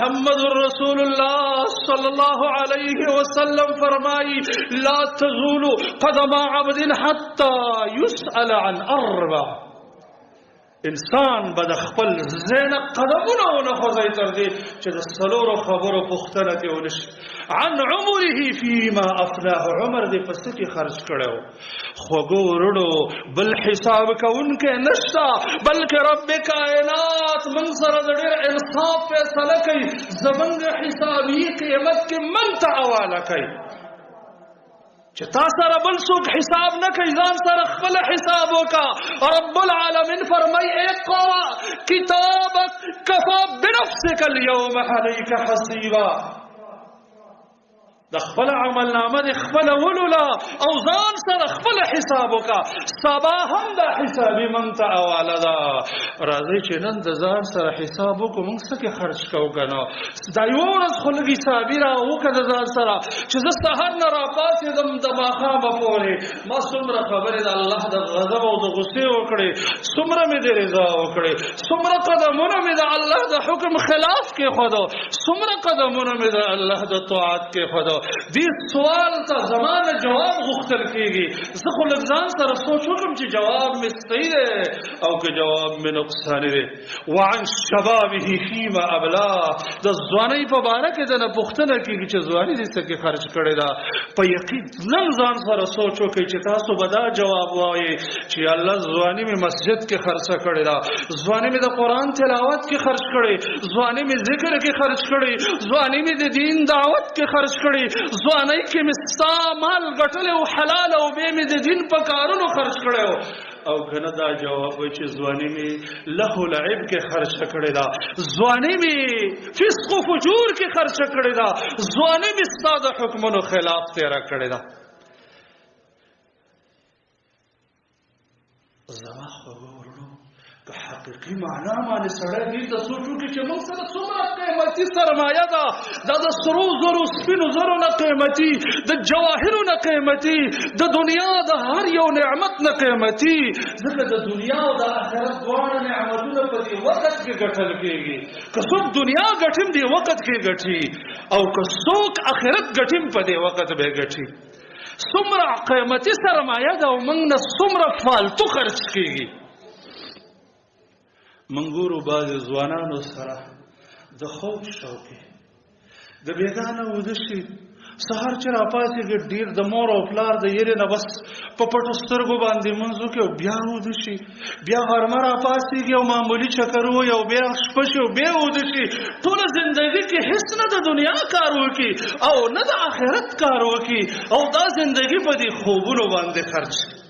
محمد رسول الله صلی اللہ علیہ وسلم فرمائی لا تزول قدم عبد حتى يسأل عن اربع انسان به د خپل زینه قدمونه ونه خوځوي تر دې چې د څلورو خبرو پوښتنه دې ونشي عن عمره فيما افناه عمر دې په څه کې خرج کړی و خوږو وروڼو بل حساب کوونکی نشته بلکې رب کائنات موږ سره د ډېر انصاف فیصله کوي زموږ حسابي قیمت کې موږ ته حواله کوي چې تا سره بل څوک حساب نه کوي ځان سره خپل حساب وکړه رب العالمین فرمای اقرأ کتابک کفى بنفسک اليوم عليك حسیبا د خپل عمل نامه د خپل ولولا او ځان سره خپل حساب وکړه سبا هم د حسابي من ته حواله ده راځي چې نن د ځان سره حساب وکړو موږ څه کې خرج کوو که نه دا یوه ورځ خو لږ حسابي راوکړه د ځان سره چې زه سهار نه راپاڅېدم د ماښامه پورې ما څومره خبرې د الله د غضب او د غصې وکړې څومره مې د رضا وکړې څومره قدمونه مې د الله د حکم خلاف کېښودو څومره قدمونه مې د الله د طاعت کېښودو دې سوال ته زمانه جواب غوښتل کېږي زه خو لږ ځان سره سوچ وکړم چې جواب مې صحیح دی او که جواب مې نقصاني دی وعن شبابه فيما ابلاه د ځوانۍ په باره کې دنه پوښتنه کېږي چې ځواني دې څه کې خرج کړې ده په یقین نن ځان سره سوچ وکړئ چې تاسو به دا جواب وایئ چې الله ځواني مې مسجد کې خرڅه کړې ده ځواني مې د قرآن تلاوت کې خرج کړې ځواني مې ذکر کې خرج کړې ځواني مې د دین دعوت کې خرج کړې ځوانۍ کې مې ستا مال ګټلی او حلال او بیا مې د دین په کارونو خرج کړی او کنه دا جواب وي چې ځواني مې لهو لعب کې خرچه کړې ده ځواني مې فسق و فجور کې خرچه کړې ده ځواني مې ستا د حکمونو خلاف تېره کړې ده زما خوږو وروڼو که حقیقي معنا باندې سړی دې ته سوچ وکړي چې موږ سره څومره قیمتي سرمایه ده دا د سرو زرو سپینو زرو نه قیمتي د جواهرو نه قیمتي د دنیا د هر یو نعمت نه قیمتي ځکه د دنیا او د آخرت دواړه نعمتونه په دې وخت کې ګټل کېږي که څوک دنیا ګټي دې وخت کې ګټي او که څوک آخرت ګټي په دې وخت به ګټي څومره قیمتي سرمایه ده او موږ نه څومره فالتو خرچ کېږي منګورو بعضې ځوانانو سره د خوب شوقي د بېګانه وده شي سهار چې راپاڅېږي ډېر د مور او پلار د یېرې نه بس په پټو سترګو باندې لمونځ وکړي او بیا وده شي بیا غرمه راپاڅېږي او معمولي چکر ووایي او بیا شپه شي او بیا وده شي ټوله زندګي کې هېڅ نه د دنیا کار وکړي او نه د آخرت کار وکړي او دا زندګي په دې خوبونو باندې خرج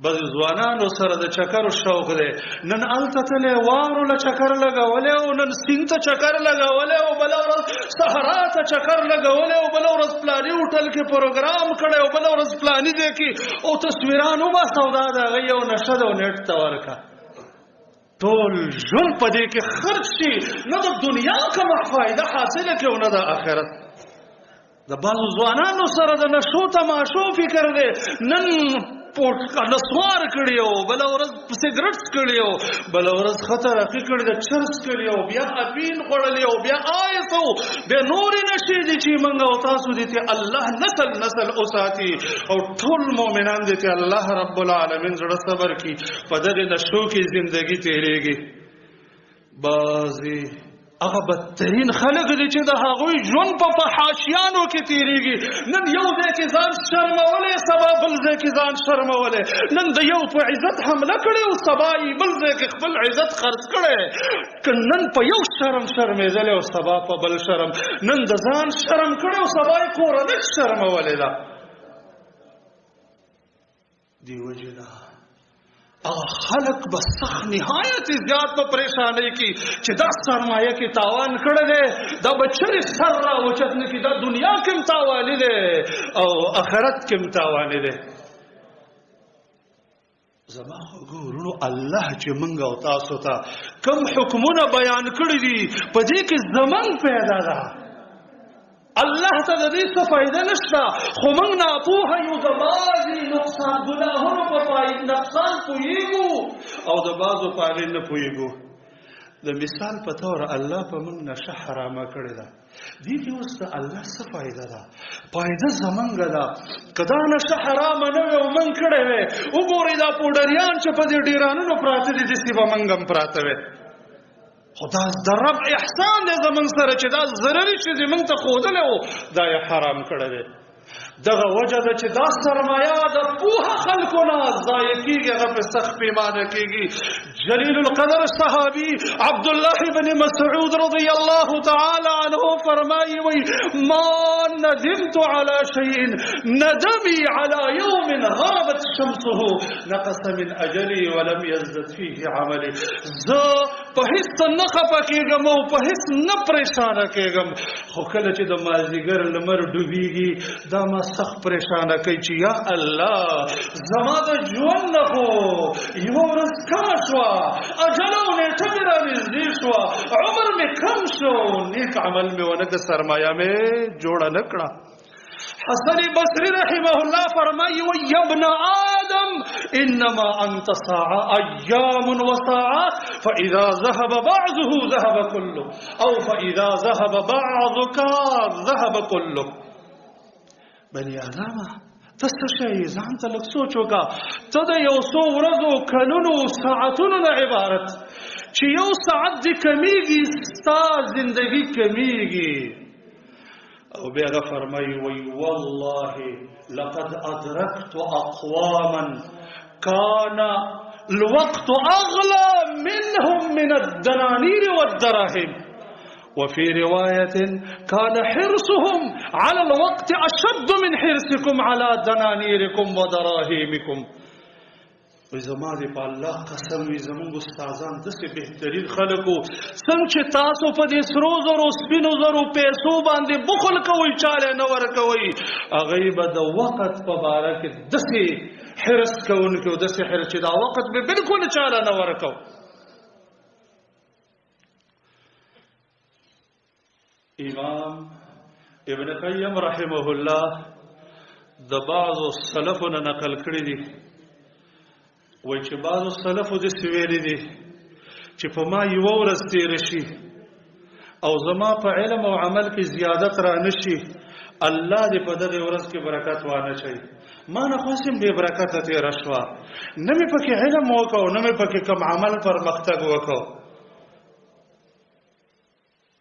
بعض ځوانانو سره د چکرو شوق دی نن هلته تللی واورو له چکر لګولی او نن سیند ته چکر لګولی او بله ورځ صحرا ته چکر لګولی او بله ورځ فلاني هوټل کې پروګرام کړی او بله ورځ فلاني ځای کې او تصویران وباسه او دا د هغه یو نشه ده او نیټ ته ورکړه ټول ژوند په دې کې خرج شي نه د دنیا کومه فایده حاصله کړي او نه د آخرت د بعضو ځوانانو سره د نشو تماشو فکر دی نن نسوار کړي او بله ورځ سګرټ څکړي او بله ورځ ښه ترقي کړي د چرس کړي او بیا افین خوړلي او بیا آیس او بیا نورې نشې دي چې موږ او تاسو دې ته الله نسل وساتي او ټول مؤمنان دې ته الله رب العالمین زړه صبر کړي په دغې نشو کې زندګي تېرېږي بعضې هغه بدترین خلک دي چې د هغوی ژوند په فحاشیانو کې تېرېږي نن یو ځای کې ځان شرمولی سبا بل ځای کې ځان شرمولی نن د یو په عزت حمله کړې او سبا یې بل ځای کې خپل عزت خرڅ کړی که نن په یو شرم شرمېدلی او سبا په بل شرم نن د ځان شرم کړی او سبا یې کورنۍ شرمولی ده دې وجې نه خلق به سخت نهایت زیات په پریشانی کې چې دا سرمایه کې تاوان کړی دی دا به چرې سر راوچت نه کړي دا دنیا کې هم تاواني دی او آخرت کې هم تاواني دی زما خوږو وروڼو الله چې موږ او تاسو ته کوم حکمونه بیان کړي دي په دې کې زمن پیدا ده الله ته د دې څه فایده نشته خو موږ ناپوهه یو د بعضې نقصان ګناهونو په نقصان پوهېږو او د بعضو په هغې نه پوهېږو د مثال په تور الله په موږ نشه حرامه کړې ده. دې کې اوس د الله څه فایده ده؟ فایده زمونږ ده. که دا نشه حرامه نه وي او موږ کړې وې، وګورئ دا پوډریان چې په دې ډیرانونو پراته دي داسې به موږ هم پراته وې. خو دا د رب احسان دی زمونږ سره چې دا ضرري چې موږ ته ښودلی و دا یې حرام کړی دی. دغه وجه ده چې دا سرمایه د پوهه خلکو نه ضایع کېږي، هغه پې سخت پیمانه کېږي. جلیل القدر صحابي عبدالله بن مسعود رضی الله تعالی عنه فرمایي وی ما ندمت على شيء ندمي على يوم غربت شمسه نقص من اجلي ولم يزدد فيه عملي. زه په هیڅ نه خفه کېږم او په هیڅ نه پریشانه کېږم، خو کله چې د مازدیګر لمر ډوبېږي دا ما سخت پریشانه کوي چې یا الله زما د ژوند نه خو یوه ورځ کمه شوه، اجل او نیټه مې رانږدې شوه، عمر مې کم شو، نیک عمل مې ونه کړ، سرمایه مې جوړه نه کړه. حسن بصری رحمه الله فرمایي یا ابن آدم انما انت ایام وساعات فاذا ذهب بعضه ذهب كله او فاذا ذهب بعضك ذهب كله. بني آدمه ته څه شی ځان ته لږ سوچ وکړه، ته د یو څو ورځو کلونو ساعتونو نه عبارت چې یو ساعت دې کمیږي ستا زندگی کمیږي. او بیا هغه فرمایي وی والله لقد ادرکت اقواما كان الوقت اغلى منهم من الدنانير والدراهم وفي رواية كان حرصهم على الوقت أشد من حرصكم على دنانيركم ودراهيمكم. زما دې په الله قسم وي زمونږ استادان داسې بهترین خلک وو، څنګه چې تاسو په دې سرو زرو سپینو زرو پیسو باندې بخل کوئ چاله نه ورکوئ، هغوی به د وقت په باره کې داسې حرص کوونکي او داسې حرص چې دا وقت به بلکل چاله نه ورکو. امام ابن قیم رحمه الله د بعضو سلفونه نقل کړي دي، وای چې بعضو سلفو داسې ویلي دي چې په ما یوه ورځ تېره شي او زما په علم او عمل کې زیادت را نه شي، الله دې په دغې ورځ کې برکت وانچوي. ما نه خو هسې بې برکته تېره شوه، نه مې پکې علم وکړو نه مې پکې کوم عمل پرمختګ وکړو.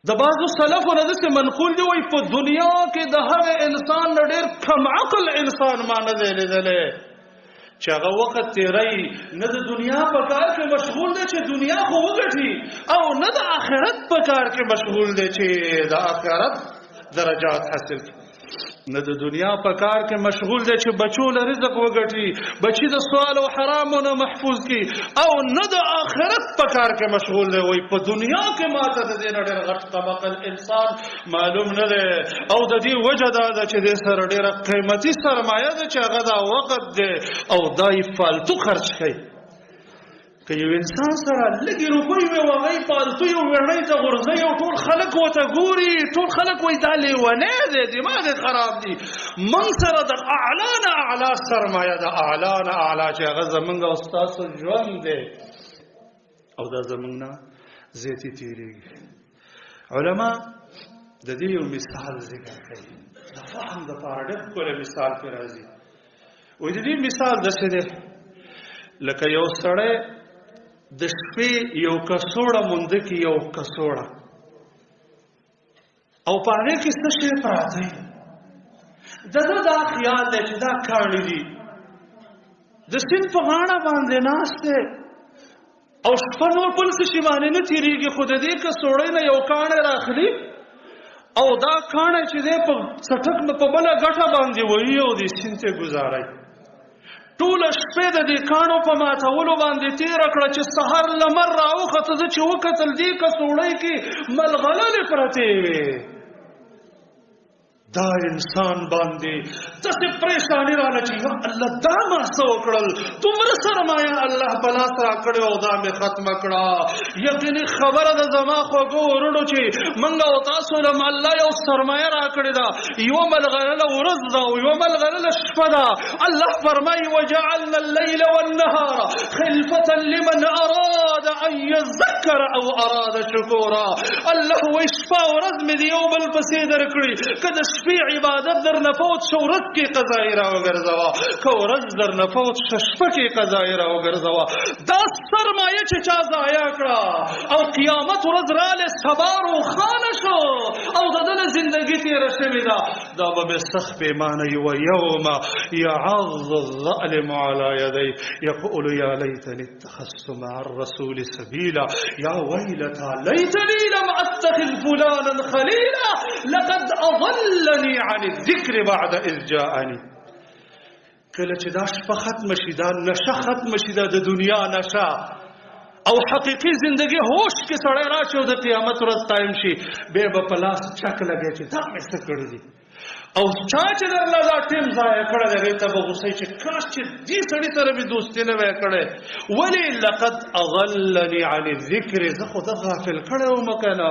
د بعضو سلفو نه داسې منقول دي وایي په دنیا کې د هغه انسان نه ډېر کم عقل انسان ما نه دی لیدلی چې هغه وخت تېروي، نه د دنیا په کار کې مشغول دی چې دنیا خو وګټي، او نه د آخرت په کار کې مشغول دی چې د آخرت درجات حاصل کړي، نه د دنیا په کار کې مشغول دی چې بچو له رزق وګټي، بچي د سوال او حرامو نه محفوظ کړي، او نه د آخرت په کار کې مشغول دی. وایي په دنیا کې ماته د دې نه ډېر غټ طبقه انسان معلوم نه دی، او د دې وجه دا ده چې دې سره ډېره قیمتي سرمایه ده چې هغه دا وخت دی او دا یې فالتو خرچ کوي. که یو انسان سره لږې روپۍ وي او هغه یې فالتو یو ویړۍ ته غورځوي او ټول خلک ورته ګوري، ټول خلک وایي دا لیونی دی، دماغ یې خراب دی. موږ سره د اعلا نه اعلا سرمایه ده، اعلا نه اعلا چې هغه زموږ او ستاسو ژوند دی او دا زموږ نه زیاتې تېرېږي. علما د دې یو مثال ذکر کوي، د فهم دپاره ډېر ښکلی مثال پرې راځي. وایي د دې مثال داسې دی لکه یو سړی د شپې یو کڅوړه مونده کې یو کڅوړه او په هغې کې څه شی پراته وي، د ده دا خیال دی چې دا کاڼي دي، د سیند په غاړه باندې ناست دی او شپه نور بل څه شي باندې نه تېرېږي، خو د دې کڅوړۍ نه یو کاڼی راخلي او دا کاڼی چې دی په څټک نه په بله ګټه باندې وهي او دې سیند ته ګزاروي. ټوله شپې د دې کاڼو په ماتولو باندې تېره کړه چې سهار لمر راوخته، زه چې وکتل دې کڅوړۍ کې ملغلرې پرتې وې. دا انسان باندې داسې پریشاني راغله چې یا الله دا ما څه وکړل، دومره سرمایه الله په لاس راکړې او دا مې ختمه کړه. یقیني خبره ده زما خوږو وروڼو چې موږ او تاسو له الله یو سرمایه راکړې ده، یوه ملغلره ورځ ده او یوه ملغلره شپه ده. الله فرمایي وجعلنا الليل والنهار خلفة لمن أراد اراد ان يذكر او اراد شکورا. الله وی شپه ورځ مې د یو بل پسې درکړي، که د شپې عبادت در نه فوت شو ورځ کې قضایي راوګرځوه، که ورځ در نه فوت شو شپه کې قضایي راوګرځوه. دا سرمایه چې چا ضایع کړه او قیامت ورځ راله سبا روښانه شو او د ده زندګي تېره شوې ده، دا به مې سخت پیمانه وي. ویوم یعض الظالم على یدیه یقول یا لیتنی اتخذت مع الرسول سبیلا یا ویلتا لیتنی لم اتخذ فلانا خلیلا لقد اضلنی عن الذکر بعد اذ جاءنی. کله چې دا شپه ختم شي، دا نشه ختم شي، دا د دنیا نشه او حقیقي زندگی هوش کې سړی راشي او د قیامت ورځ قایم شي، بیا به په لاس چک لګی چې دا مې څه کړي دي. او چا چې درله دا ټیم ضایع کړی دی هغې ته به غوسه چې کاش چې دې سړي سره مې دوستي نه وی کړی. ولې لقد اضلني عن الذکر، زه خو ده غافل کړی وم که نه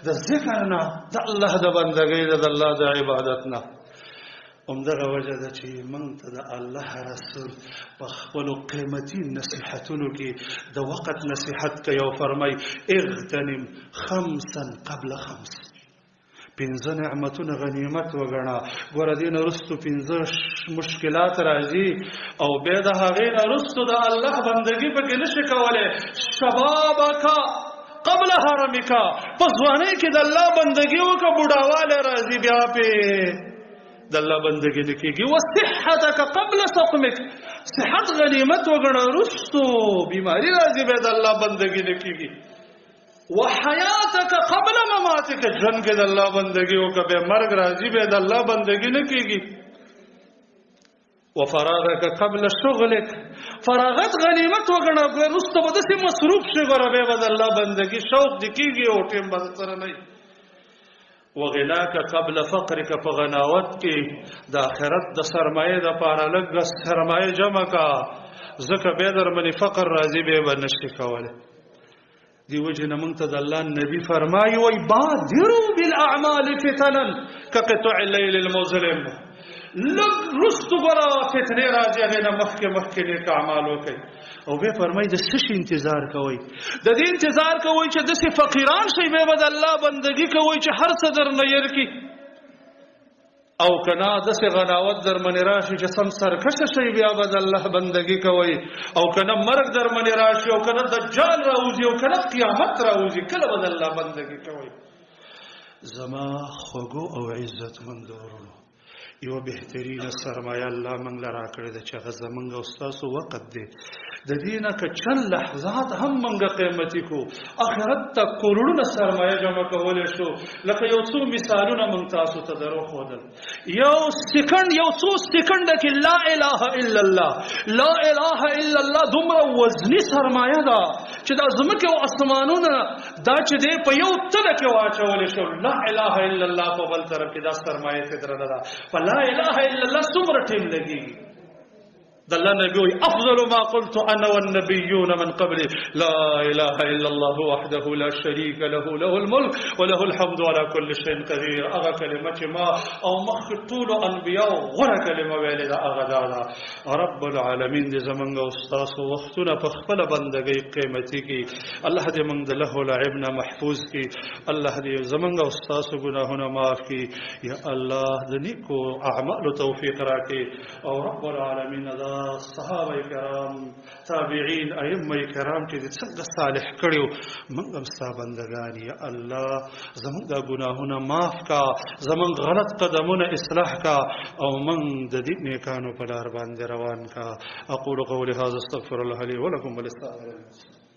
د ذکر نه، د الله د بندګۍ نه، د الله د عبادت نه. همدغه وجه ده چې موږ ته د الله رسول په خپلو قیمتي نصیحتونو کې د وقت نصیحت کوي او فرمایي اغتنم خمسا قبل خمس. پنځه نعمتونه غنیمت وګڼه. ګوره دې نه وروستو پنځه مشکلات راځي او بیا د هغې نه وروستو د الله بندګي پکې نشي کولی. شبابکه قبل حرمکه، په ځوانۍ کې د الله بندګي وکړه، بوډاوالی راځي بیا پې د الله بندګي نه کېږي. وصحتک قبل سقمک، صحت غنیمت وګڼه، وروستو بیماري راځي بیا د الله بندګي نه کېږي. وحیاتک قبل مماتک، ژوند کې د الله بندګي وکړه، بیا مرګ راځي بیا د الله بندګي نه کېږي. وفراغک قبل شغلک، فراغت غنیمت وګڼه، وروسته به داسې مصروف شي ګوره بیا به د الله بندګي شوق دې کېږي او ټیم به سره نه وي. وغناک قبل فقرک، په غناوت کې د آخرت د سرمایې دپاره لږ سرمایې جمع کا، ځکه بیا در باندې فقر راځي بیا به نشي کولی. دی وجه نه موږ ته د الله نبي فرمایي وایي بادروا بالاعمال فتنا کقطع الليل المظلم. لږ وروستو ګوره فتنې راځي، هغې نه مخکې نیک اعمال وکړئ. او بیا فرمایي د څه شي انتظار کوئ؟ د دې انتظار کوئ چې داسې فقیران شئ، بیا به د الله بندګي کوئ چې هر څه در نه ير کړي، او که نه داسې غناوت در منې راشي چې سم سرکشه شئ، بیا به د الله بندګي کوئ. او که نه مرګ در منې راشي، او که نه دجال راوځي، او که نه قیامت راوځي، کله به د الله بندګي کوئ. زما خوږو او عزتمندو ورونو، یو بهترینه سرمایه الله موږ له راکړې ده چې هغه زموږ او ستاسو وخت دی. د دې نه که چند لحظات هم موږ قیمتي کړو، آخرت ته کروڑونه سرمایه جمع کولی شو. لکه یو څو مثالونه موږ تاسو ته دروښودل. یو سکند، یو څو سکنډه کې لا اله الا الله، لا اله الا الله دومره وزني سرمایه ده چې دا ځمکې او اسمانونه دا چې دی په یو تله کې واچولی شو. لا اله الا الله په بل طرف کې دا سرمایه څه درنه ده. لا اله الا الله څومره ټیم لګېږي. د الله نبي وایي افضل ما قلت انا والنبيون من قبلي لا اله الا الله وحده لا شريك له له الملك وله الحمد على كل شيء قدير. هغه کلمه چې ما او مخکې ټولو انبیاو غوره کلمه ویلې ده هغه دا ده. رب العالمین دې زمونږ او ستاسو وختونه په خپله بندګۍ قیمتي کړي. الله دې موږ د لهو لعب نه محفوظ کړي. الله دې زمونږ او ستاسو ګناهونه معاف کړي. یا الله د نیکو اعمالو توفیق راکړي. او رب العالمین دا صحابه کرام، تابعین، ائمه کرام چې څنګه صالح کړیو، موږ هم ستا بندګان. یا الله زموږ دا ګناهونه معاف کا، زموږ غلط قدمونه اصلاح کا، او موږ د دې نیکانو په لار باندې روان کا. اقول قولي هذا استغفر الله لي ولكم ولسائر المسلمين.